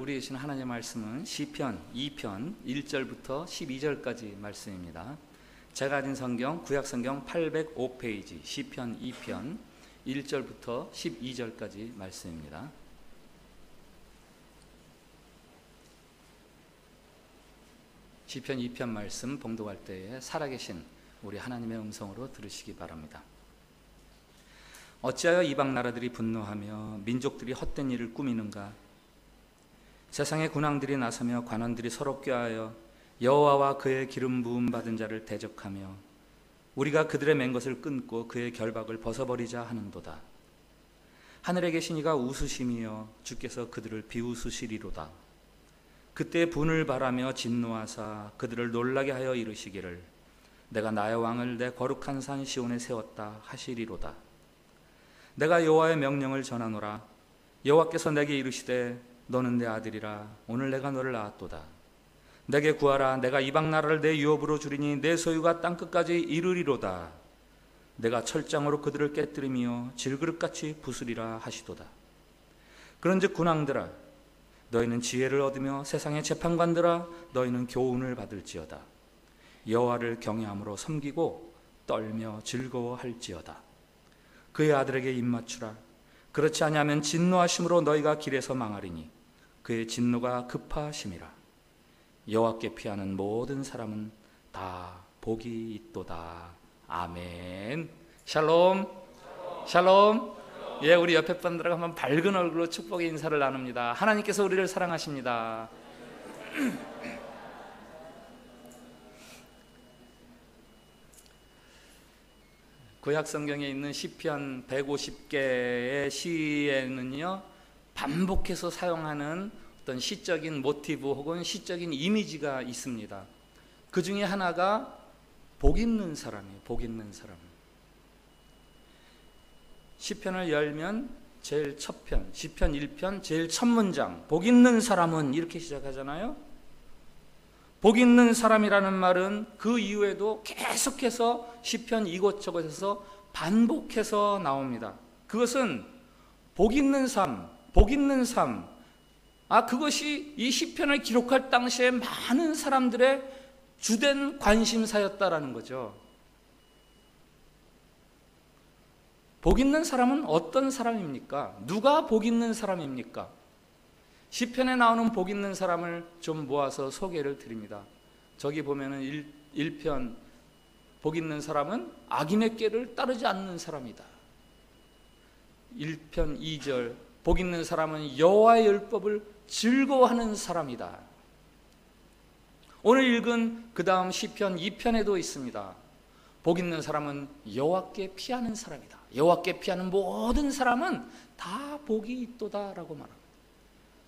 우리 계신 하나님의 말씀은 시편 2편 1절부터 12절까지 말씀입니다. 제가 가진 성경 구약성경 805페이지 시편 2편 1절부터 12절까지 말씀입니다. 시편 2편 말씀 봉독할 때에 살아계신 우리 하나님의 음성으로 들으시기 바랍니다. 어찌하여 이방 나라들이 분노하며 민족들이 헛된 일을 꾸미는가? 세상의 군왕들이 나서며 관원들이 서로 꾀하여 여호와와 그의 기름 부음 받은 자를 대적하며 우리가 그들의 맨 것을 끊고 그의 결박을 벗어버리자 하는도다. 하늘에 계신 이가 웃으심이여 주께서 그들을 비웃으시리로다. 그때 분을 바라며 진노하사 그들을 놀라게 하여 이르시기를 내가 나의 왕을 내 거룩한 산 시온에 세웠다 하시리로다. 내가 여호와의 명령을 전하노라. 여호와께서 내게 이르시되 너는 내 아들이라. 오늘 내가 너를 낳았도다. 내게 구하라. 내가 이방 나라를 내 유업으로 주리니 내 소유가 땅끝까지 이르리로다. 내가 철장으로 그들을 깨뜨리며 질그릇같이 부수리라 하시도다. 그런즉 군왕들아 너희는 지혜를 얻으며 세상의 재판관들아 너희는 교훈을 받을지어다. 여호와를 경외함으로 섬기고 떨며 즐거워할지어다. 그의 아들에게 입맞추라. 그렇지 아니하면 진노하심으로 너희가 길에서 망하리니 그의 진노가 급하심이라. 여호와께 피하는 모든 사람은 다 복이 있도다. 아멘. 샬롬. 샬롬. 예, 우리 옆에 분들하고 한번 밝은 얼굴로 축복의 인사를 나눕니다. 하나님께서 우리를 사랑하십니다. 구약 성경에 있는 시편 150개의 시에는요 반복해서 사용하는 어떤 시적인 모티브 혹은 시적인 이미지가 있습니다. 그 중에 하나가 복 있는 사람이에요. 복 있는 사람. 시편을 열면 제일 첫 편, 시편 1편 제일 첫 문장, 복 있는 사람은 이렇게 시작하잖아요. 복 있는 사람이라는 말은 그 이후에도 계속해서 시편 이곳저곳에서 반복해서 나옵니다. 그것은 복 있는 삶, 복 있는 삶. 그것이 이 시편을 기록할 당시에 많은 사람들의 주된 관심사였다라는 거죠. 복 있는 사람은 어떤 사람입니까? 누가 복 있는 사람입니까? 시편에 나오는 복 있는 사람을 좀 모아서 소개를 드립니다. 저기 보면은 1편 복 있는 사람은 악인의 꾀를 따르지 않는 사람이다. 1편 2절 복 있는 사람은 여호와의 율법을 즐거워하는 사람이다. 오늘 읽은 그 다음 시편 2편에도 있습니다. 복 있는 사람은 여호와께 피하는 사람이다. 여호와께 피하는 모든 사람은 다 복이 있도다라고 말합니다.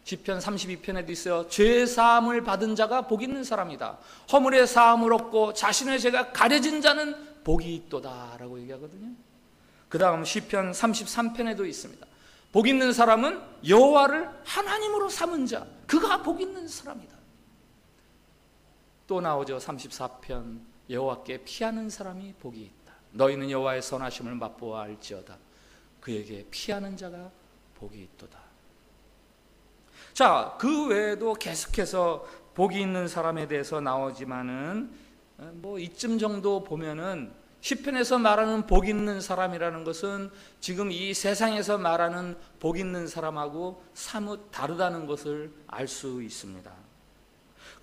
시편 32편에도 있어요. 죄 사함을 받은 자가 복 있는 사람이다. 허물의 사함을 얻고 자신의 죄가 가려진 자는 복이 있도다라고 얘기하거든요. 그 다음 시편 33편에도 있습니다. 복 있는 사람은 여호와를 하나님으로 삼은 자, 그가 복 있는 사람이다. 또 나오죠. 34편 여호와께 피하는 사람이 복이 있다. 너희는 여호와의 선하심을 맛보아 알지어다. 그에게 피하는 자가 복이 있도다. 자, 그 외에도 계속해서 복이 있는 사람에 대해서 나오지만은 이쯤 정도 보면은 시편에서 말하는 복 있는 사람이라는 것은 지금 이 세상에서 말하는 복 있는 사람하고 사뭇 다르다는 것을 알 수 있습니다.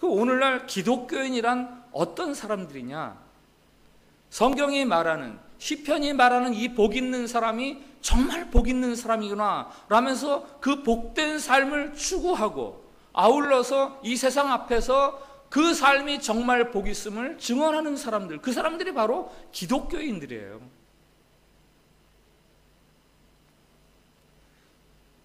그 오늘날 기독교인이란 어떤 사람들이냐? 성경이 말하는 시편이 말하는 이 복 있는 사람이 정말 복 있는 사람이구나 라면서 그 복된 삶을 추구하고 아울러서 이 세상 앞에서 그 삶이 정말 복 있음을 증언하는 사람들, 그 사람들이 바로 기독교인들이에요.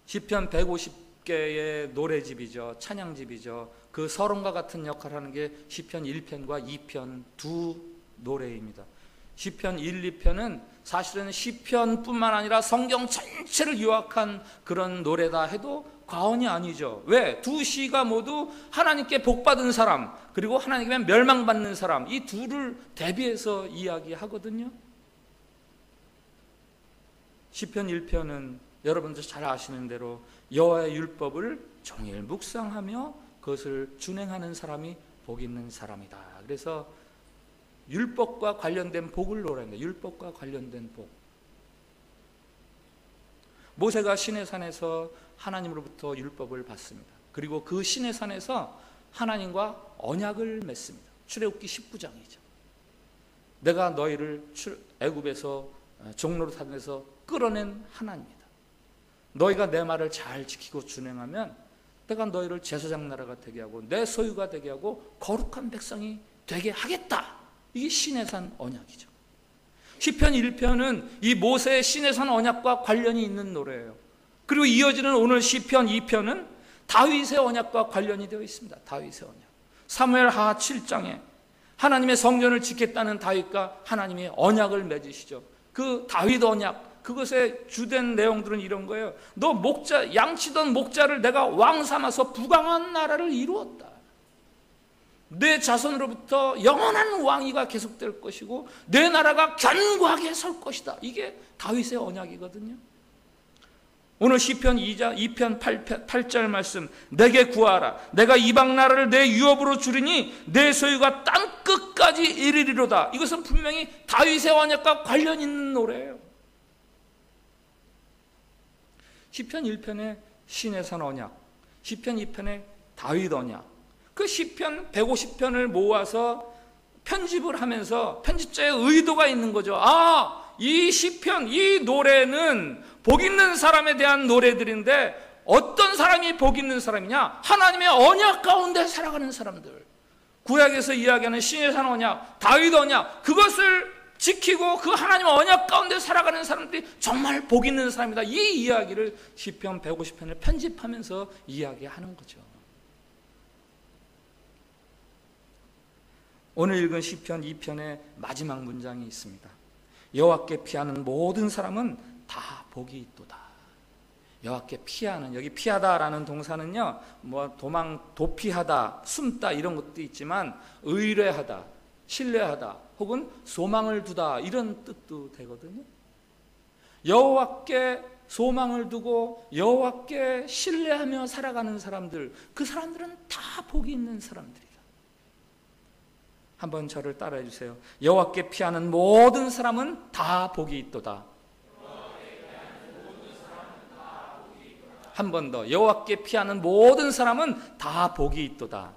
시편 150개의 노래집이죠. 찬양집이죠. 그 서론과 같은 역할을 하는 게 시편 1편과 2편 두 노래입니다. 시편 1, 2편은 사실은 시편뿐만 아니라 성경 전체를 요약한 그런 노래다 해도 과언이 아니죠. 왜? 두 시가 모두 하나님께 복받은 사람 그리고 하나님께 멸망받는 사람, 이 둘을 대비해서 이야기하거든요. 시편 1편은 여러분들 잘 아시는 대로 여호와의 율법을 종일 묵상하며 그것을 준행하는 사람이 복 있는 사람이다. 그래서 율법과 관련된 복을 노래합니다. 율법과 관련된 복. 모세가 시내산에서 하나님으로부터 율법을 받습니다. 그리고 그 시내산에서 하나님과 언약을 맺습니다. 출애굽기 19장이죠. 내가 너희를 애굽에서 종노릇하면서 끌어낸 하나님이다. 너희가 내 말을 잘 지키고 준행하면 내가 너희를 제사장 나라가 되게 하고 내 소유가 되게 하고 거룩한 백성이 되게 하겠다. 이게 시내산 언약이죠. 시편 1편은 이 모세의 시내산 언약과 관련이 있는 노래예요. 그리고 이어지는 오늘 시편 2편은 다윗의 언약과 관련이 되어 있습니다. 다윗의 언약. 사무엘하 7장에 하나님의 성전을 짓겠다는 다윗과 하나님의 언약을 맺으시죠. 그 다윗 언약, 그것의 주된 내용들은 이런 거예요. 너 목자, 양치던 목자를 내가 왕 삼아서 부강한 나라를 이루었다. 내 자손으로부터 영원한 왕위가 계속될 것이고 내 나라가 견고하게 설 것이다. 이게 다윗의 언약이거든요. 오늘 시편 2편 8절 말씀, 내게 구하라. 내가 이방 나라를 내 유업으로 주리니 내 소유가 땅 끝까지 이르리로다. 이것은 분명히 다윗의 언약과 관련 있는 노래예요. 시편 1편의 시내산 언약, 시편 2편의 다윗 언약, 그 시편 150편을 모아서 편집을 하면서 편집자의 의도가 있는 거죠. 이 시편, 이 노래는 복 있는 사람에 대한 노래들인데 어떤 사람이 복 있는 사람이냐? 하나님의 언약 가운데 살아가는 사람들. 구약에서 이야기하는 시내산 언약, 다윗 언약, 그것을 지키고 그 하나님의 언약 가운데 살아가는 사람들이 정말 복 있는 사람이다. 이 이야기를 시편 150편을 편집하면서 이야기하는 거죠. 오늘 읽은 시편 2편의 마지막 문장이 있습니다. 여호와께 피하는 모든 사람은 다 복이 있도다. 여호와께 피하는, 여기 피하다라는 동사는요, 도피하다, 숨다 이런 것도 있지만 의뢰하다, 신뢰하다, 혹은 소망을 두다 이런 뜻도 되거든요. 여호와께 소망을 두고 여호와께 신뢰하며 살아가는 사람들, 그 사람들은 다 복이 있는 사람들이다. 한번 저를 따라해 주세요. 여호와께 피하는 모든 사람은 다 복이 있도다. 한 번 더. 여호와께 피하는 모든 사람은 다 복이 있도다.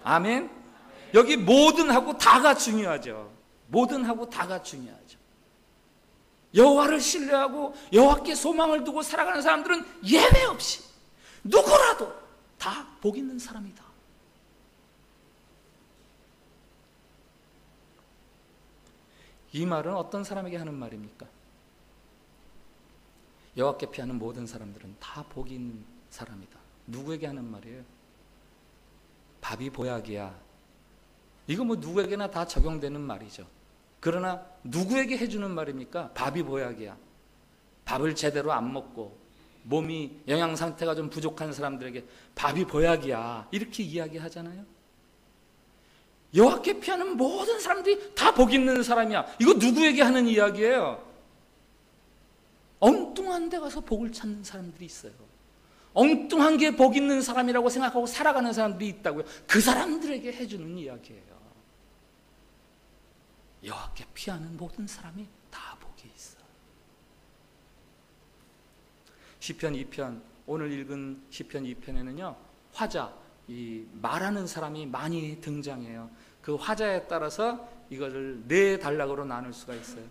아멘. 여기 모든하고 다가 중요하죠. 모든하고 다가 중요하죠. 여호와를 신뢰하고 여호와께 소망을 두고 살아가는 사람들은 예외 없이 누구라도 다 복 있는 사람이다. 이 말은 어떤 사람에게 하는 말입니까? 여호와께 피하는 모든 사람들은 다 복이 있는 사람이다. 누구에게 하는 말이에요? 밥이 보약이야. 이거 누구에게나 다 적용되는 말이죠. 그러나 누구에게 해주는 말입니까? 밥이 보약이야. 밥을 제대로 안 먹고 몸이 영양 상태가 좀 부족한 사람들에게 밥이 보약이야. 이렇게 이야기하잖아요. 여호와께 피하는 모든 사람들이 다 복 있는 사람이야. 이거 누구에게 하는 이야기예요? 엉뚱한 데 가서 복을 찾는 사람들이 있어요. 엉뚱한 게 복 있는 사람이라고 생각하고 살아가는 사람들이 있다고요. 그 사람들에게 해주는 이야기예요. 여호와께 피하는 모든 사람이 다 복이 있어. 시편 2편, 오늘 읽은 시편 2편에는요 화자, 이 말하는 사람이 많이 등장해요. 그 화자에 따라서 이거를 네 단락으로 나눌 수가 있어요.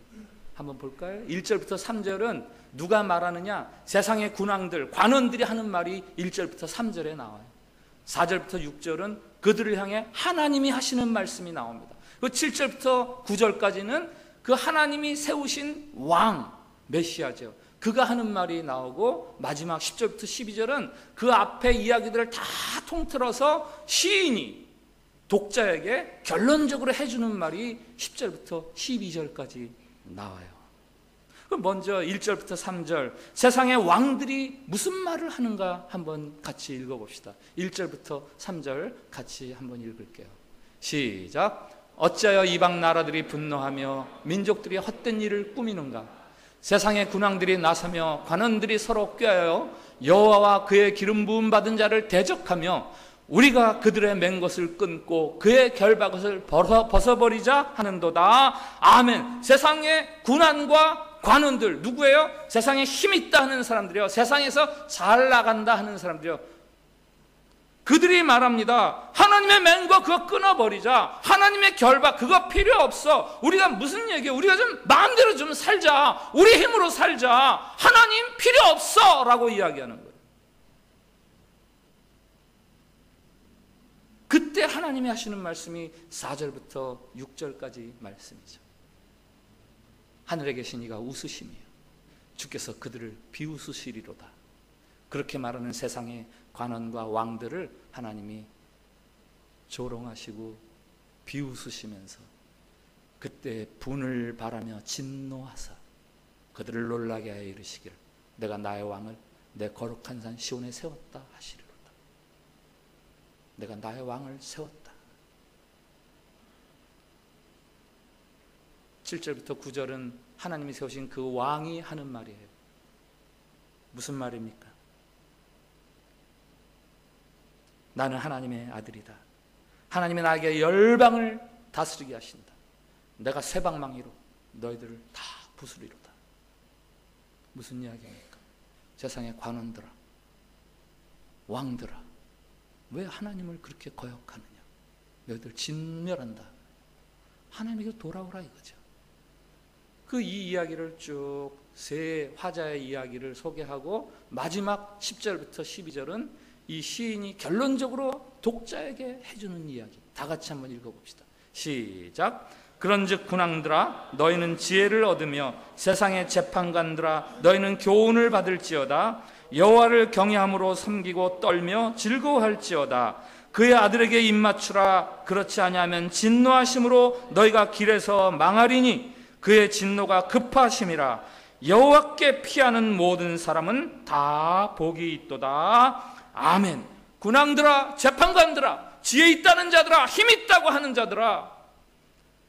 한번 볼까요? 1절부터 3절은 누가 말하느냐? 세상의 군왕들, 관원들이 하는 말이 1절부터 3절에 나와요. 4절부터 6절은 그들을 향해 하나님이 하시는 말씀이 나옵니다. 그 7절부터 9절까지는 그 하나님이 세우신 왕, 메시아죠. 그가 하는 말이 나오고 마지막 10절부터 12절은 그 앞에 이야기들을 다 통틀어서 시인이 독자에게 결론적으로 해주는 말이 10절부터 12절까지 나와요. 그럼 먼저 1절부터 3절, 세상의 왕들이 무슨 말을 하는가 한번 같이 읽어봅시다. 1절부터 3절 같이 한번 읽을게요. 시작. 어찌하여 이방 나라들이 분노하며 민족들이 헛된 일을 꾸미는가? 세상의 군왕들이 나서며 관원들이 서로 꾀하여 여호와와 그의 기름 부음 받은 자를 대적하며 우리가 그들의 맨 것을 끊고 그의 결박것을 벗어버리자 하는도다. 아멘. 세상의 군왕과 관원들 누구예요? 세상에 힘 있다 하는 사람들이요, 세상에서 잘 나간다 하는 사람들이요, 그들이 말합니다. 하나님의 맹거 그거 끊어버리자. 하나님의 결박 그거 필요 없어. 우리가 무슨 얘기예요? 우리가 좀 마음대로 좀 살자. 우리 힘으로 살자. 하나님 필요 없어 라고 이야기하는 거예요. 그때 하나님이 하시는 말씀이 4절부터 6절까지 말씀이죠. 하늘에 계신 이가 웃으시며 주께서 그들을 비웃으시리로다. 그렇게 말하는 세상의 관원과 왕들을 하나님이 조롱하시고 비웃으시면서 그때 분을 바라며 진노하사 그들을 놀라게 하여 이르시기를 내가 나의 왕을 내 거룩한 산 시온에 세웠다 하시리로다. 내가 나의 왕을 세웠다. 7절부터 9절은 하나님이 세우신 그 왕이 하는 말이에요. 무슨 말입니까? 나는 하나님의 아들이다. 하나님이 나에게 열방을 다스리게 하신다. 내가 쇠방망이로 너희들을 다 부수리로다. 무슨 이야기입니까? 세상의 관원들아, 왕들아, 왜 하나님을 그렇게 거역하느냐? 너희들 진멸한다. 하나님에게 돌아오라 이거죠. 그 이 이야기를 쭉 세 화자의 이야기를 소개하고 마지막 10절부터 12절은 이 시인이 결론적으로 독자에게 해주는 이야기. 다 같이 한번 읽어봅시다. 시작. 그런즉 군왕들아 너희는 지혜를 얻으며 세상의 재판관들아 너희는 교훈을 받을지어다. 여호와를 경외함으로 섬기고 떨며 즐거워할지어다. 그의 아들에게 입맞추라. 그렇지 아니하면 진노하심으로 너희가 길에서 망하리니 그의 진노가 급하심이라. 여호와께 피하는 모든 사람은 다 복이 있도다. 아멘. 군왕들아, 재판관들아, 지혜 있다는 자들아, 힘 있다고 하는 자들아,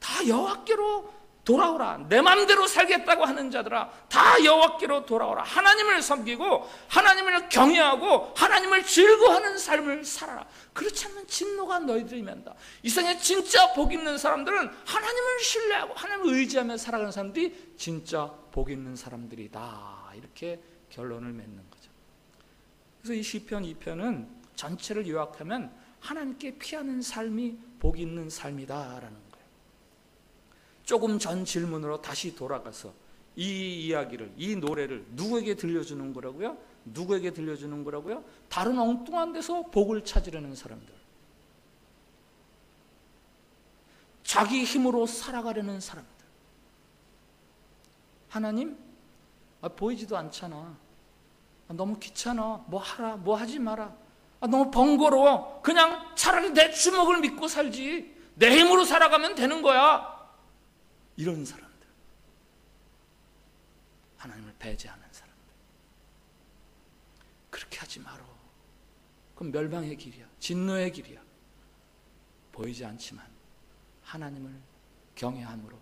다 여호와께로 돌아오라. 내 맘대로 살겠다고 하는 자들아, 다 여호와께로 돌아오라. 하나님을 섬기고 하나님을 경외하고 하나님을 즐거워하는 삶을 살아라. 그렇지 않으면 진노가 너희들이 임한다. 이 세상에 진짜 복 있는 사람들은 하나님을 신뢰하고 하나님을 의지하며 살아가는 사람들이 진짜 복 있는 사람들이다. 이렇게 결론을 맺는 거죠. 그래서 이 시편 2편은 전체를 요약하면 하나님께 피하는 삶이 복 있는 삶이다라는 거예요. 조금 전 질문으로 다시 돌아가서 이 이야기를, 이 노래를 누구에게 들려주는 거라고요? 누구에게 들려주는 거라고요? 다른 엉뚱한 데서 복을 찾으려는 사람들, 자기 힘으로 살아가려는 사람들. 하나님, 보이지도 않잖아. 너무 귀찮아. 뭐 하라, 뭐 하지 마라. 너무 번거로워. 그냥 차라리 내 주먹을 믿고 살지. 내 힘으로 살아가면 되는 거야. 이런 사람들, 하나님을 배제하는 사람들. 그렇게 하지 마라. 그럼 멸망의 길이야, 진노의 길이야. 보이지 않지만 하나님을 경외함으로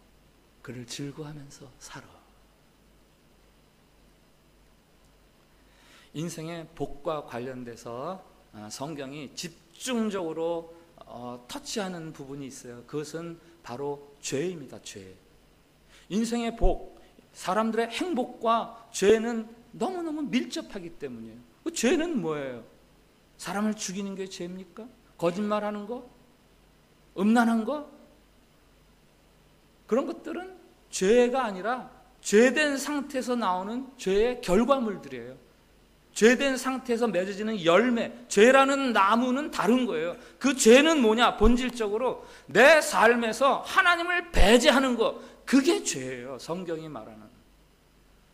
그를 즐거워하면서 살아. 인생의 복과 관련돼서 성경이 집중적으로 터치하는 부분이 있어요. 그것은 바로 죄입니다. 죄. 인생의 복, 사람들의 행복과 죄는 너무너무 밀접하기 때문이에요. 그 죄는 뭐예요? 사람을 죽이는 게 죄입니까? 거짓말하는 거? 음란한 거? 그런 것들은 죄가 아니라 죄된 상태에서 나오는 죄의 결과물들이에요. 죄된 상태에서 맺어지는 열매, 죄라는 나무는 다른 거예요. 그 죄는 뭐냐? 본질적으로 내 삶에서 하나님을 배제하는 거, 그게 죄예요. 성경이 말하는.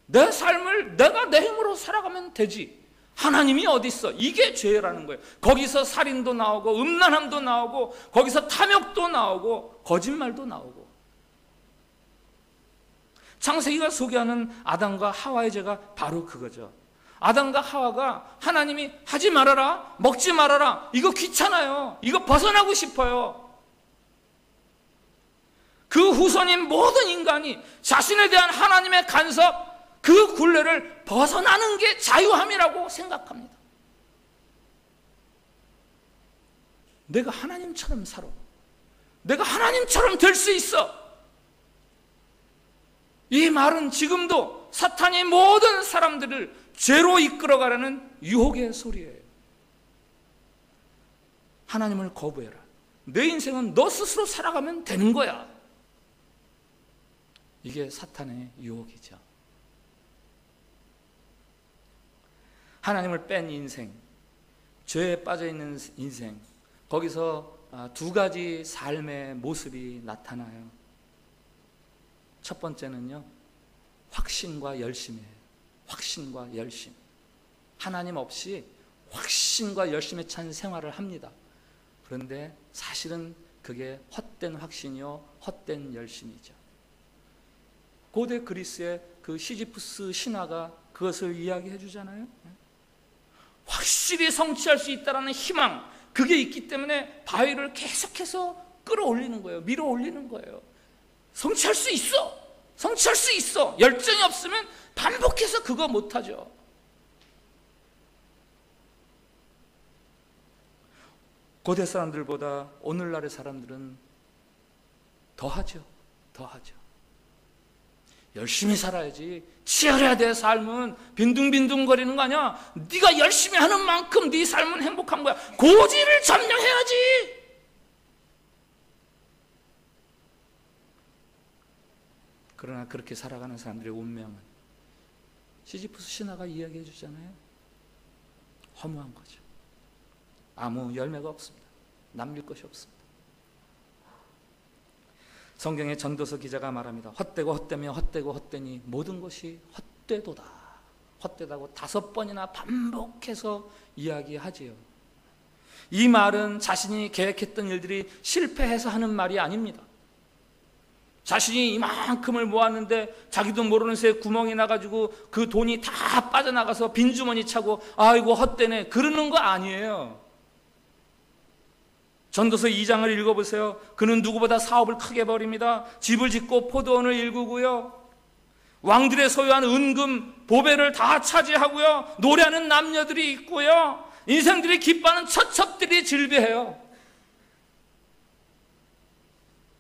내 삶을 내가 내 힘으로 살아가면 되지, 하나님이 어디 있어? 이게 죄라는 거예요. 거기서 살인도 나오고 음란함도 나오고 거기서 탐욕도 나오고 거짓말도 나오고. 창세기가 소개하는 아담과 하와의 죄가 바로 그거죠. 아담과 하와가 하나님이 하지 말아라, 먹지 말아라, 이거 귀찮아요, 이거 벗어나고 싶어요. 그 후손인 모든 인간이 자신에 대한 하나님의 간섭, 그 굴레를 벗어나는 게 자유함이라고 생각합니다. 내가 하나님처럼 살아. 내가 하나님처럼 될 수 있어. 이 말은 지금도 사탄이 모든 사람들을 죄로 이끌어가라는 유혹의 소리예요. 하나님을 거부해라. 내 인생은 너 스스로 살아가면 되는 거야. 이게 사탄의 유혹이죠. 하나님을 뺀 인생, 죄에 빠져있는 인생, 거기서 두 가지 삶의 모습이 나타나요. 첫 번째는요, 확신과 열심이에요. 확신과 열심. 하나님 없이 확신과 열심에 찬 생활을 합니다. 그런데 사실은 그게 헛된 확신이요, 헛된 열심이죠. 고대 그리스의 그 시지프스 신화가 그것을 이야기해 주잖아요. 확실히 성취할 수 있다는 희망, 그게 있기 때문에 바위를 계속해서 끌어올리는 거예요. 밀어올리는 거예요. 성취할 수 있어. 성취할 수 있어. 열정이 없으면 반복해서 그거 못하죠. 고대 사람들보다 오늘날의 사람들은 더하죠. 더하죠. 열심히 살아야지. 치열해야 돼. 삶은 빈둥빈둥거리는 거 아니야. 네가 열심히 하는 만큼 네 삶은 행복한 거야. 고지를 점령해야지. 그러나 그렇게 살아가는 사람들의 운명은 시지프스 신화가 이야기해 주잖아요. 허무한 거죠. 아무 열매가 없습니다. 남길 것이 없습니다. 성경의 전도서 기자가 말합니다. 헛되고 헛되며 헛되고 헛되니 모든 것이 헛되도다. 헛되다고 5번이나 반복해서 이야기하지요. 이 말은 자신이 계획했던 일들이 실패해서 하는 말이 아닙니다. 자신이 이만큼을 모았는데 자기도 모르는 새에 구멍이 나가지고 그 돈이 다 빠져나가서 빈주머니 차고 아이고 헛되네 그러는 거 아니에요. 전도서 2장을 읽어보세요. 그는 누구보다 사업을 크게 벌입니다. 집을 짓고 포도원을 일구고요. 왕들의 소유한 은금, 보배를 다 차지하고요. 노래하는 남녀들이 있고요. 인생들이 기뻐하는 처첩들이 즐비해요.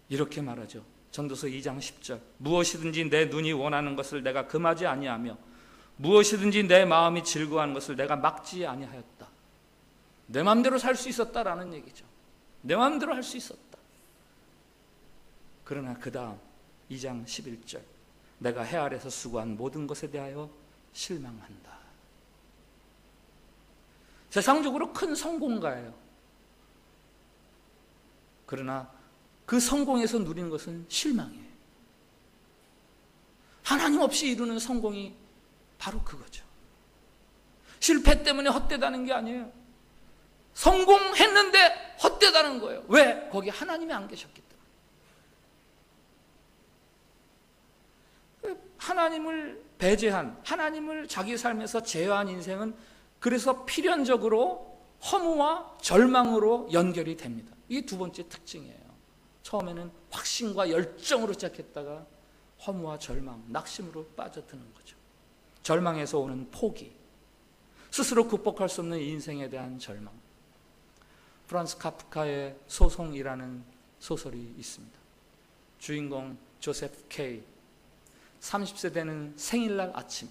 이렇게 말하죠. 전도서 2장 10절. 무엇이든지 내 눈이 원하는 것을 내가 금하지 아니하며 무엇이든지 내 마음이 즐거워하는 것을 내가 막지 아니하였다. 내 마음대로 살 수 있었다라는 얘기죠. 내 마음대로 할 수 있었다. 그러나 그 다음 2장 11절. 내가 해 아래서 수고한 모든 것에 대하여 실망한다. 세상적으로 큰 성공가예요. 그러나 그 성공에서 누리는 것은 실망이에요. 하나님 없이 이루는 성공이 바로 그거죠. 실패 때문에 헛되다는 게 아니에요. 성공했는데 헛되다는 거예요. 왜? 거기 하나님이 안 계셨기 때문에. 하나님을 배제한, 하나님을 자기 삶에서 제어한 인생은 그래서 필연적으로 허무와 절망으로 연결이 됩니다. 이게 두 번째 특징이에요. 처음에는 확신과 열정으로 시작했다가 허무와 절망, 낙심으로 빠져드는 거죠. 절망에서 오는 포기, 스스로 극복할 수 없는 인생에 대한 절망. 프란츠 카프카의 소송이라는 소설이 있습니다. 주인공 조세프 K, 30세 되는 생일날 아침.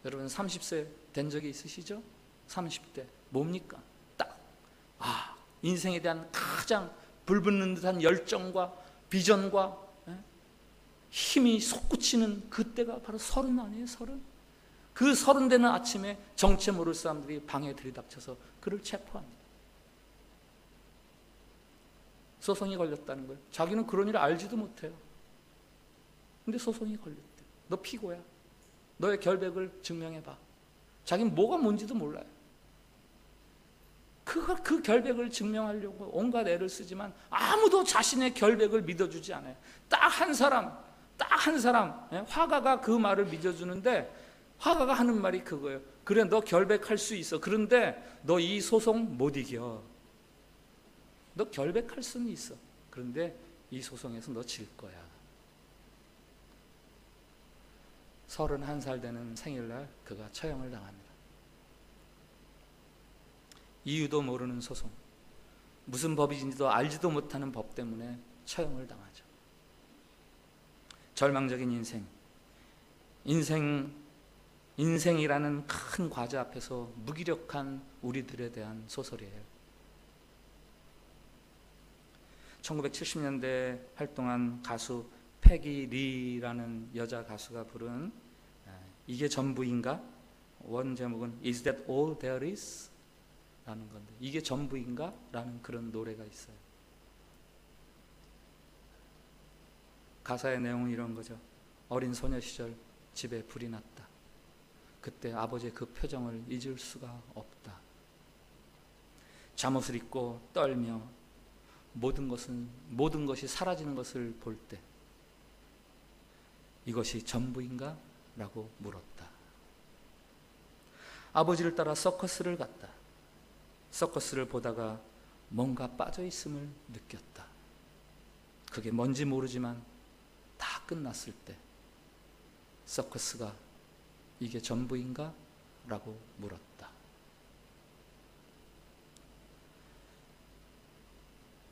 여러분 30세 된 적이 있으시죠? 30대 뭡니까? 딱 인생에 대한 가장 불붙는 듯한 열정과 비전과 힘이 솟구치는 그때가 바로 30 아니에요? 30? 그 30 되는 아침에 정체 모를 사람들이 방에 들이닥쳐서 그를 체포합니다. 소송이 걸렸다는 거예요. 자기는 그런 일을 알지도 못해요. 근데 소송이 걸렸대. 너 피고야. 너의 결백을 증명해봐. 자기는 뭐가 뭔지도 몰라요. 그 결백을 증명하려고 온갖 애를 쓰지만 아무도 자신의 결백을 믿어주지 않아요. 딱 한 사람, 화가가 그 말을 믿어주는데 화가가 하는 말이 그거예요. 그래, 너 결백할 수 있어. 그런데 너 이 소송 못 이겨. 너 결백할 수는 있어. 그런데 이 소송에서 너 질 거야. 31살 되는 생일날 그가 처형을 당합니다. 이유도 모르는 소송, 무슨 법인지도 알지도 못하는 법 때문에 처형을 당하죠. 절망적인 인생이라는 큰 과제 앞에서 무기력한 우리들에 대한 소설이에요. 1970년대에 활동한 가수 패기 리라는 여자 가수가 부른 이게 전부인가? 원 제목은 Is That All There Is? 라는 건데, 이게 전부인가? 라는 그런 노래가 있어요. 가사의 내용은 이런 거죠. 어린 소녀 시절 집에 불이 났다. 그때 아버지의 그 표정을 잊을 수가 없다. 잠옷을 입고 떨며 모든 것이 사라지는 것을 볼 때 이것이 전부인가? 라고 물었다. 아버지를 따라 서커스를 갔다. 서커스를 보다가 뭔가 빠져있음을 느꼈다. 그게 뭔지 모르지만 다 끝났을 때 서커스가 이게 전부인가? 라고 물었다.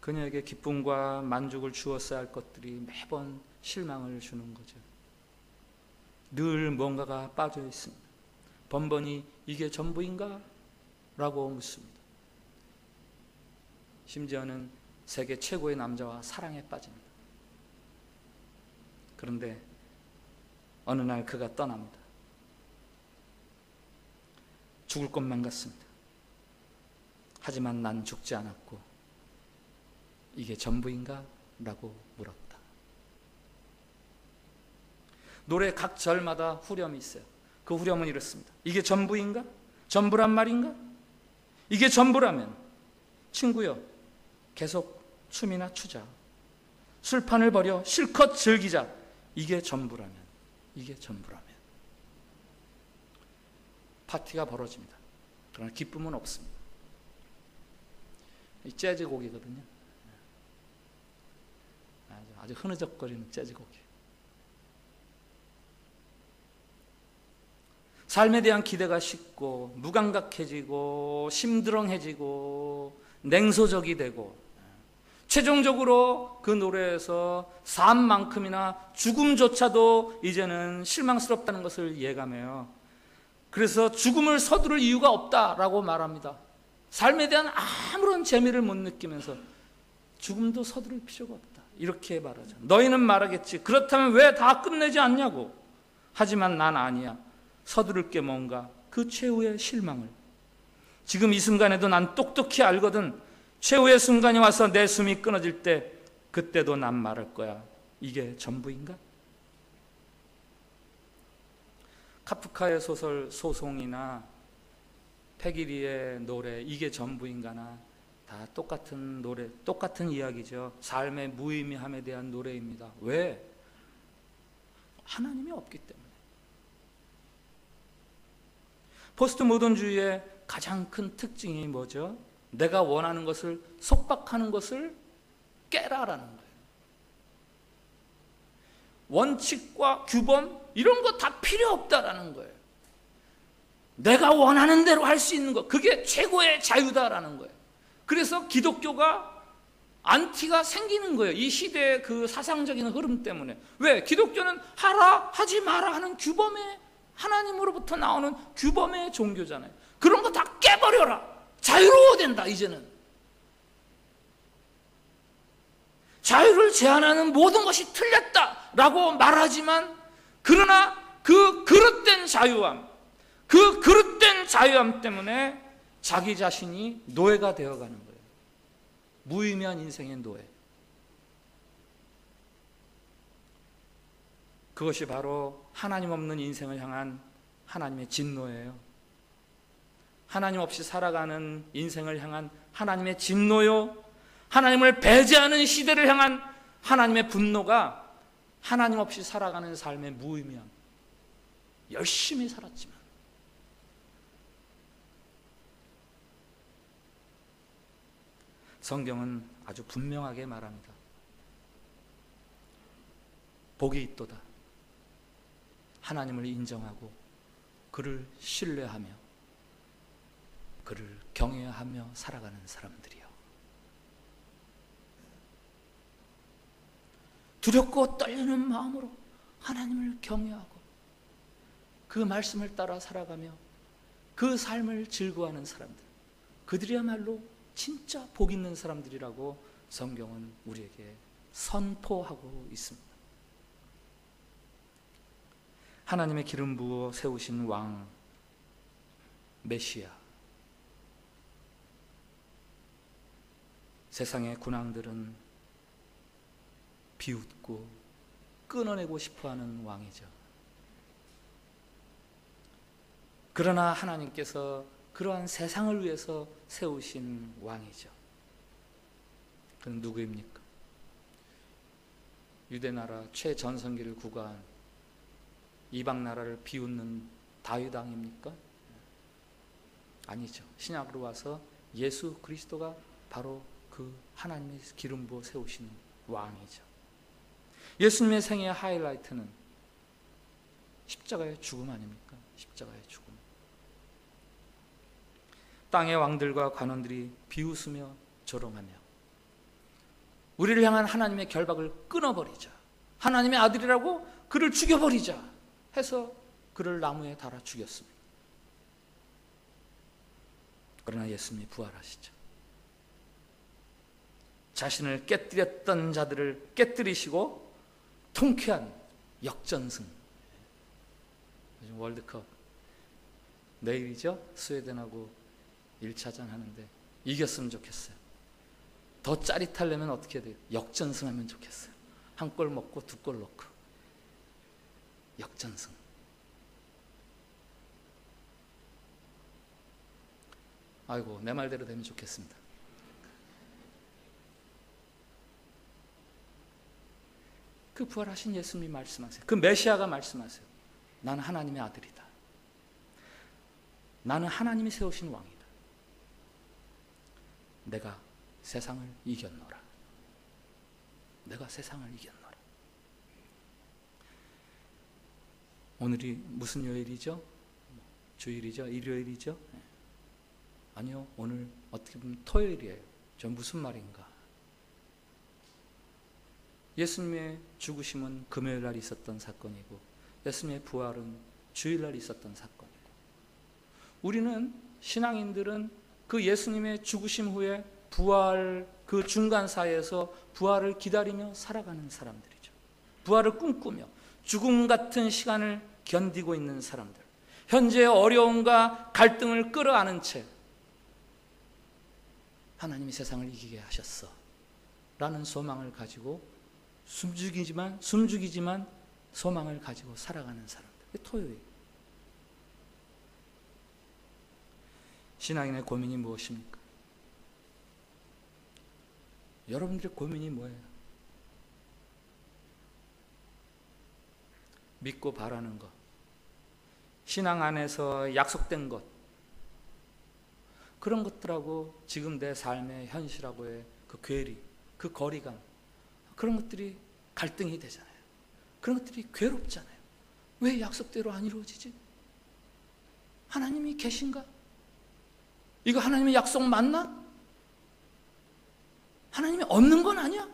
그녀에게 기쁨과 만족을 주었어야 할 것들이 매번 실망을 주는 거죠. 늘 뭔가가 빠져 있습니다. 번번이 이게 전부인가? 라고 묻습니다. 심지어는 세계 최고의 남자와 사랑에 빠집니다. 그런데 어느 날 그가 떠납니다. 죽을 것만 같습니다. 하지만 난 죽지 않았고 이게 전부인가? 라고 물었다. 노래 각 절마다 후렴이 있어요. 그 후렴은 이렇습니다. 이게 전부인가? 전부란 말인가? 이게 전부라면 친구여 계속 춤이나 추자. 술판을 버려 실컷 즐기자. 이게 전부라면, 이게 전부라면. 파티가 벌어집니다. 그러나 기쁨은 없습니다. 이 재즈 곡이거든요. 아주 흐느적거리는 재즈 곡이에요. 삶에 대한 기대가 식고 무감각해지고 심드렁해지고 냉소적이 되고 최종적으로 그 노래에서 삶만큼이나 죽음조차도 이제는 실망스럽다는 것을 예감해요. 그래서 죽음을 서두를 이유가 없다라고 말합니다. 삶에 대한 아무런 재미를 못 느끼면서 죽음도 서두를 필요가 없다 이렇게 말하죠. 너희는 말하겠지. 그렇다면 왜 다 끝내지 않냐고. 하지만 난 아니야. 서두를 게 뭔가 그 최후의 실망을 지금 이 순간에도 난 똑똑히 알거든. 최후의 순간이 와서 내 숨이 끊어질 때 그때도 난 말할 거야. 이게 전부인가? 카프카의 소설 소송이나 패기리의 노래 이게 전부인가나 다 똑같은 노래, 똑같은 이야기죠. 삶의 무의미함에 대한 노래입니다. 왜? 하나님이 없기 때문에. 포스트 모던주의의 가장 큰 특징이 뭐죠? 내가 원하는 것을 속박하는 것을 깨라라는 거예요. 원칙과 규범 이런 거 다 필요 없다라는 거예요. 내가 원하는 대로 할 수 있는 것 그게 최고의 자유다라는 거예요. 그래서 기독교가 안티가 생기는 거예요. 이 시대의 그 사상적인 흐름 때문에. 왜? 기독교는 하라 하지 마라 하는 규범의 하나님으로부터 나오는 규범의 종교잖아요. 그런 거 다 깨버려라. 자유로워야 된다 이제는. 자유를 제한하는 모든 것이 틀렸다라고 말하지만 그러나 그 그릇된 자유함 때문에 자기 자신이 노예가 되어가는 거예요. 무의미한 인생의 노예. 그것이 바로 하나님 없는 인생을 향한 하나님의 진노예요. 하나님 없이 살아가는 인생을 향한 하나님의 진노요, 하나님을 배제하는 시대를 향한 하나님의 분노가 하나님 없이 살아가는 삶의 무의미함. 열심히 살았지만 성경은 아주 분명하게 말합니다. 복이 있도다. 하나님을 인정하고 그를 신뢰하며 그를 경외하며 살아가는 사람들이요. 두렵고 떨리는 마음으로 하나님을 경외하고 그 말씀을 따라 살아가며 그 삶을 즐거워하는 사람들, 그들이야말로 진짜 복 있는 사람들이라고 성경은 우리에게 선포하고 있습니다. 하나님의 기름 부어 세우신 왕 메시아, 세상의 군왕들은 비웃고 끊어내고 싶어하는 왕이죠. 그러나 하나님께서 그러한 세상을 위해서 세우신 왕이죠. 그는 누구입니까? 유대나라 최전성기를 구가한 이방 나라를 비웃는 다윗 왕입니까? 아니죠. 신약으로 와서 예수 그리스도가 바로 그 하나님의 기름 부어 세우신 왕이죠. 예수님의 생애의 하이라이트는 십자가의 죽음 아닙니까? 십자가의 죽음. 땅의 왕들과 관원들이 비웃으며 조롱하며 우리를 향한 하나님의 결박을 끊어버리자, 하나님의 아들이라고 그를 죽여버리자 해서 그를 나무에 달아 죽였습니다. 그러나 예수님이 부활하시죠. 자신을 깨뜨렸던 자들을 깨뜨리시고 통쾌한 역전승. 요즘 월드컵 내일이죠? 스웨덴하고 1차전 하는데 이겼으면 좋겠어요. 더 짜릿하려면 어떻게 돼요? 역전승하면 좋겠어요. 한 골 먹고 두 골 넣고 역전승. 아이고, 내 말대로 되면 좋겠습니다. 그 부활하신 예수님이 말씀하세요. 그 메시아가 말씀하세요. 나는 하나님의 아들이다. 나는 하나님이 세우신 왕이다. 내가 세상을 이겼노라. 내가 세상을 이겼노라. 오늘이 무슨 요일이죠? 주일이죠? 일요일이죠? 아니요, 오늘 어떻게 보면 토요일이에요. 저 무슨 말인가? 예수님의 죽으심은 금요일날 있었던 사건이고 예수님의 부활은 주일날 있었던 사건이고, 우리는 신앙인들은 그 예수님의 죽으심 후에 부활, 그 중간 사이에서 부활을 기다리며 살아가는 사람들이죠. 부활을 꿈꾸며 죽음 같은 시간을 견디고 있는 사람들, 현재의 어려움과 갈등을 끌어안은 채 하나님이 세상을 이기게 하셨어 라는 소망을 가지고 숨죽이지만 소망을 가지고 살아가는 사람들. 토요일. 신앙인의 고민이 무엇입니까? 여러분들의 고민이 뭐예요? 믿고 바라는 것, 신앙 안에서 약속된 것, 그런 것들하고 지금 내 삶의 현실하고의 그 괴리, 그 거리감, 그런 것들이 갈등이 되잖아요. 그런 것들이 괴롭잖아요. 왜 약속대로 안 이루어지지? 하나님이 계신가? 이거 하나님의 약속 맞나? 하나님이 없는 건 아니야?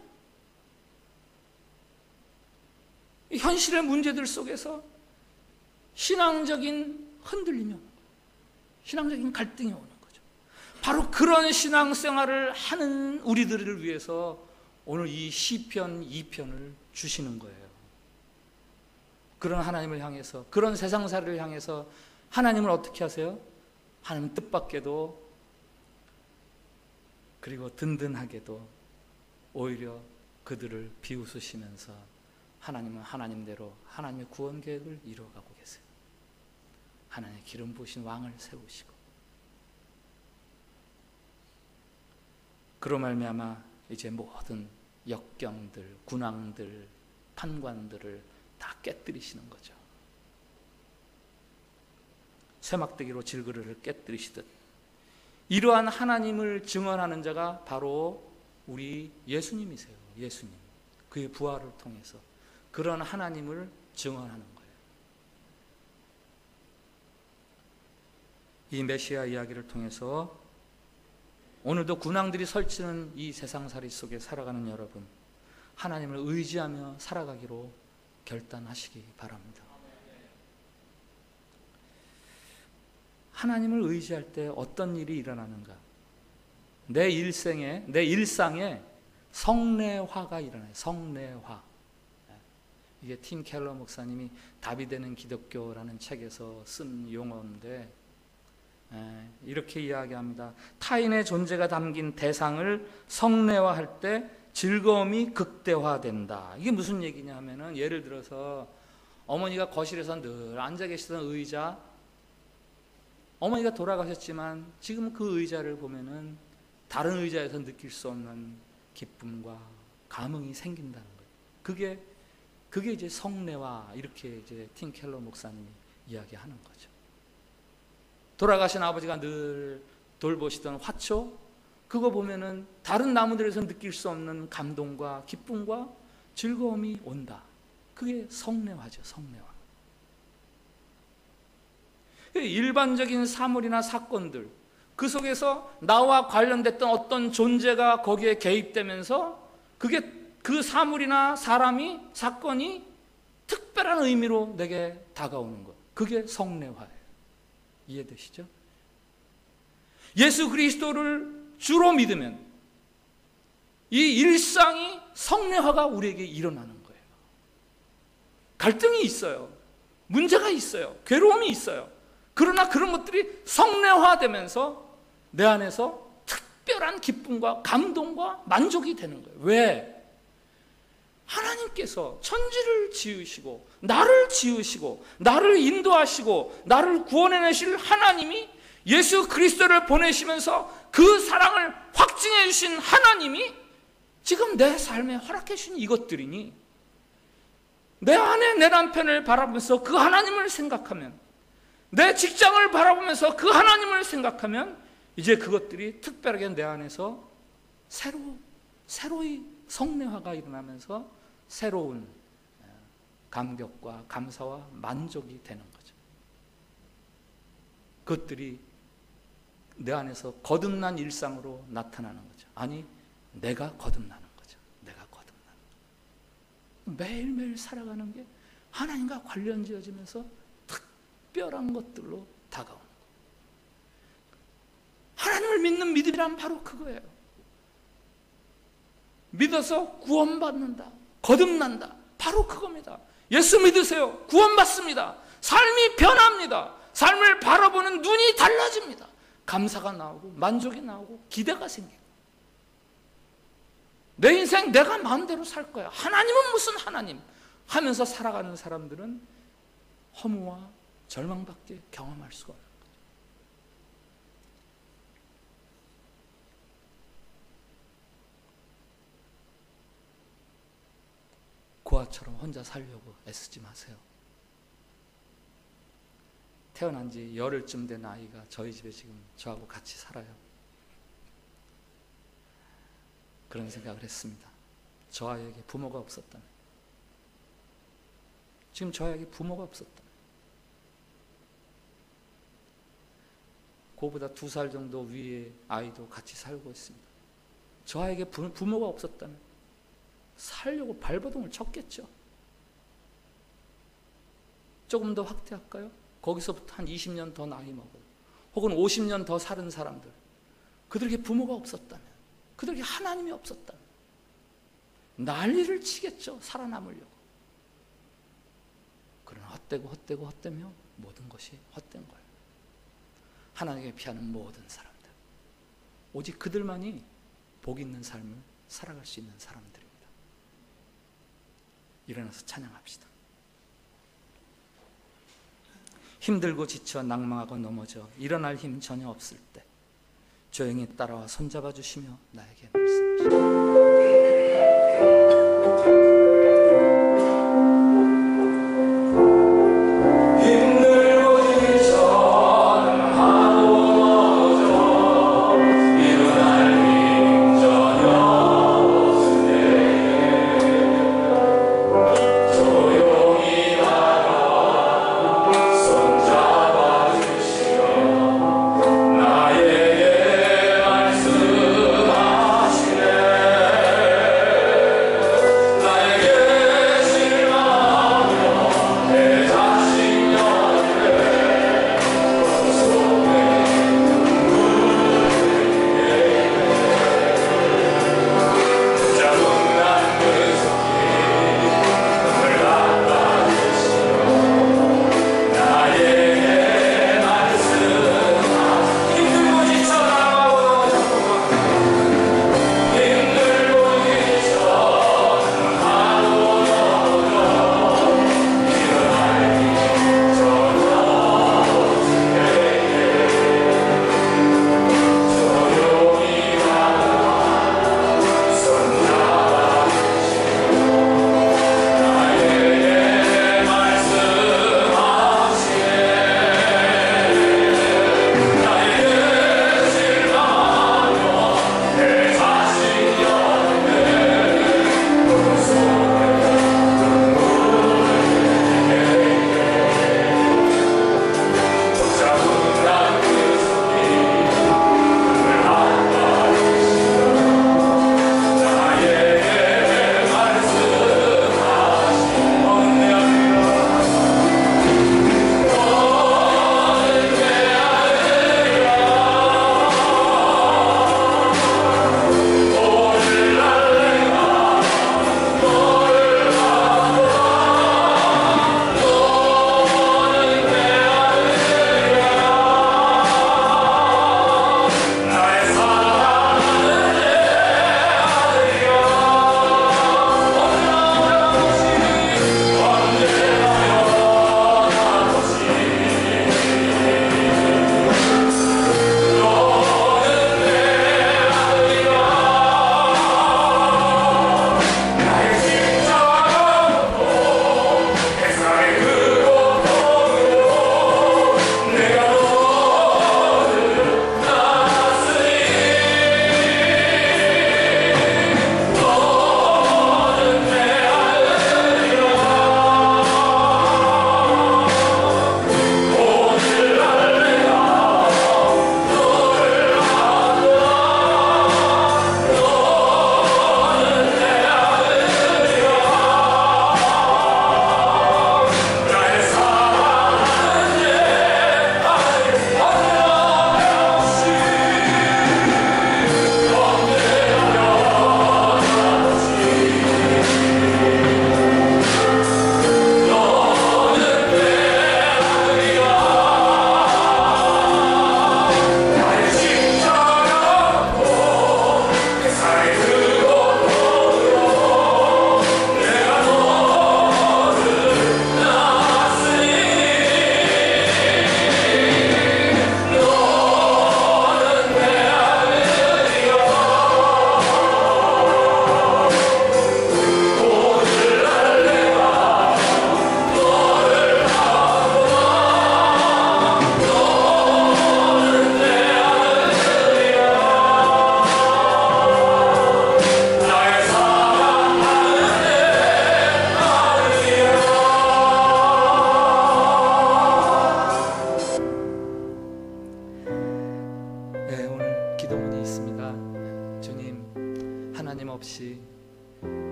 이 현실의 문제들 속에서 신앙적인 흔들림이 오는 거예요. 신앙적인 갈등이 오는 거죠. 바로 그런 신앙생활을 하는 우리들을 위해서 오늘 이 시편 2편을 주시는 거예요. 그런 하나님을 향해서, 그런 세상살이를 향해서 하나님을 어떻게 하세요? 하나님 뜻밖에도, 그리고 든든하게도 오히려 그들을 비웃으시면서 하나님은 하나님대로 하나님의 구원 계획을 이루어가고 계세요. 하나님의 기름 부으신 왕을 세우시고, 그로 말미암아 이제 모든 역경들, 군왕들, 판관들을 다 깨뜨리시는 거죠. 쇠막대기로 질그릇을 깨뜨리시듯 이러한 하나님을 증언하는 자가 바로 우리 예수님이세요. 예수님. 그의 부활을 통해서 그런 하나님을 증언하는 거예요. 이 메시아 이야기를 통해서 오늘도 군왕들이 설치는 이 세상살이 속에 살아가는 여러분, 하나님을 의지하며 살아가기로 결단하시기 바랍니다. 하나님을 의지할 때 어떤 일이 일어나는가? 내 일상에 성례화가 일어나요. 성례화. 이게 팀 켈러 목사님이 답이 되는 기독교라는 책에서 쓴 용어인데, 이렇게 이야기합니다. 타인의 존재가 담긴 대상을 성례화할 때 즐거움이 극대화된다. 이게 무슨 얘기냐 하면은, 예를 들어서 어머니가 거실에서 늘 앉아 계시던 의자, 어머니가 돌아가셨지만 지금 그 의자를 보면은 다른 의자에서 느낄 수 없는 기쁨과 감흥이 생긴다는 거예요. 그게 이제 성례화, 이렇게 이제 팀 켈러 목사님이 이야기하는 거죠. 돌아가신 아버지가 늘 돌보시던 화초, 그거 보면은 다른 나무들에서 느낄 수 없는 감동과 기쁨과 즐거움이 온다. 그게 성례화죠. 성례화. 일반적인 사물이나 사건들, 그 속에서 나와 관련됐던 어떤 존재가 거기에 개입되면서 그게 그 사물이나 사람이, 사건이 특별한 의미로 내게 다가오는 것, 그게 성례화예요. 이해되시죠? 예수 그리스도를 주로 믿으면 이 일상이 성례화가 우리에게 일어나는 거예요. 갈등이 있어요. 문제가 있어요. 괴로움이 있어요. 그러나 그런 것들이 성례화되면서 내 안에서 특별한 기쁨과 감동과 만족이 되는 거예요. 왜? 하나님께서 천지를 지으시고 나를 지으시고 나를 인도하시고 나를 구원해내실 하나님이 예수 그리스도를 보내시면서 그 사랑을 확증해 주신 하나님이 지금 내 삶에 허락해 주신 이것들이니, 내 아내, 내 남편을 바라보면서 그 하나님을 생각하면, 내 직장을 바라보면서 그 하나님을 생각하면 이제 그것들이 특별하게 내 안에서 새로이 성례화가 일어나면서 새로운 감격과 감사와 만족이 되는 거죠. 그것들이 내 안에서 거듭난 일상으로 나타나는 거죠. 아니, 내가 거듭나는 거죠. 내가 거듭나는 거죠. 매일매일 살아가는 게 하나님과 관련 지어지면서 특별한 것들로 다가오는 거예요. 하나님을 믿는 믿음이란 바로 그거예요. 믿어서 구원받는다, 거듭난다, 바로 그겁니다. 예수 믿으세요. 구원받습니다. 삶이 변합니다. 삶을 바라보는 눈이 달라집니다. 감사가 나오고 만족이 나오고 기대가 생기고, 내 인생 내가 마음대로 살 거야, 하나님은 무슨 하나님 하면서 살아가는 사람들은 허무와 절망밖에 경험할 수가 없는 거죠. 고아처럼 혼자 살려고 애쓰지 마세요. 태어난 지 열흘쯤 된 아이가 저희 집에 지금 저하고 같이 살아요. 그런 생각을 했습니다. 저 아이에게 부모가 없었다면, 지금 저 아이에게 부모가 없었다면, 그보다 2살 정도 위의 아이도 같이 살고 있습니다. 저 아이에게 부모가 없었다면 살려고 발버둥을 쳤겠죠. 조금 더 확대할까요? 거기서부터 한 20년 더 나이 먹은, 혹은 50년 더 사는 사람들, 그들에게 부모가 없었다면, 그들에게 하나님이 없었다면 난리를 치겠죠. 살아남으려고. 그러나 헛되며 모든 것이 헛된 거예요. 하나님께 피하는 모든 사람들, 오직 그들만이 복 있는 삶을 살아갈 수 있는 사람들입니다. 일어나서 찬양합시다. 힘들고 지쳐 낭망하고 넘어져 일어날 힘 전혀 없을 때 조용히 따라와 손잡아 주시며 나에게 말씀하시오.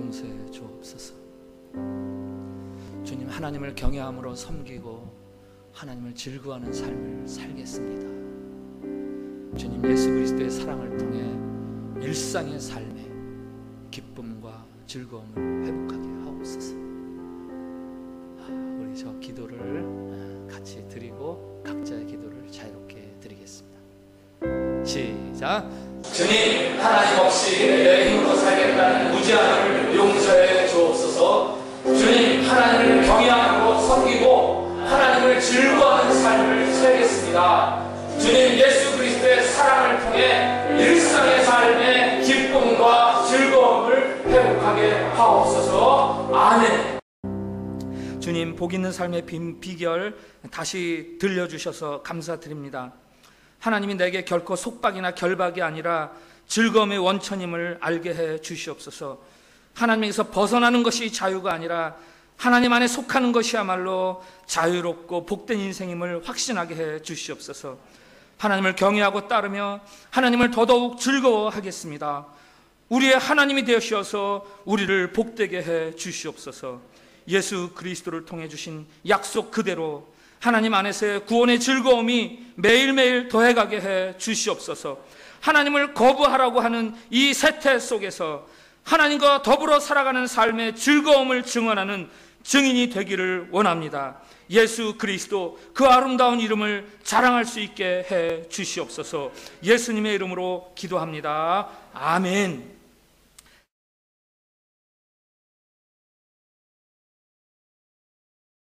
용서해 주옵소서. 주님, 하나님을 경외함으로 섬기고 하나님을 즐거워하는 삶을 살겠습니다. 주님, 예수 그리스도의 사랑을 통해 일상의 삶에 기쁨과 즐거움을 회복하게 하옵소서. 우리 저 기도를 같이 드리고 각자의 기도를 자유롭게 드리겠습니다. 시작. 주님, 하나님 없이 내 힘으로 살겠다는 무지함을 용서해 주옵소서. 주님, 하나님을 경외함으로 섬기고 하나님을 즐거워하는 삶을 살겠습니다. 주님, 예수 그리스도의 사랑을 통해 일상의 삶에 기쁨과 즐거움을 회복하게 하옵소서. 아멘. 주님, 복 있는 삶의 비결 다시 들려주셔서 감사드립니다. 하나님이 내게 결코 속박이나 결박이 아니라 즐거움의 원천임을 알게 해 주시옵소서. 하나님에게서 벗어나는 것이 자유가 아니라 하나님 안에 속하는 것이야말로 자유롭고 복된 인생임을 확신하게 해 주시옵소서. 하나님을 경외하고 따르며 하나님을 더더욱 즐거워하겠습니다. 우리의 하나님이 되시어서 우리를 복되게 해 주시옵소서. 예수 그리스도를 통해 주신 약속 그대로 하나님 안에서의 구원의 즐거움이 매일매일 더해가게 해 주시옵소서. 하나님을 거부하라고 하는 이 세태 속에서 하나님과 더불어 살아가는 삶의 즐거움을 증언하는 증인이 되기를 원합니다. 예수 그리스도 그 아름다운 이름을 자랑할 수 있게 해 주시옵소서. 예수님의 이름으로 기도합니다. 아멘.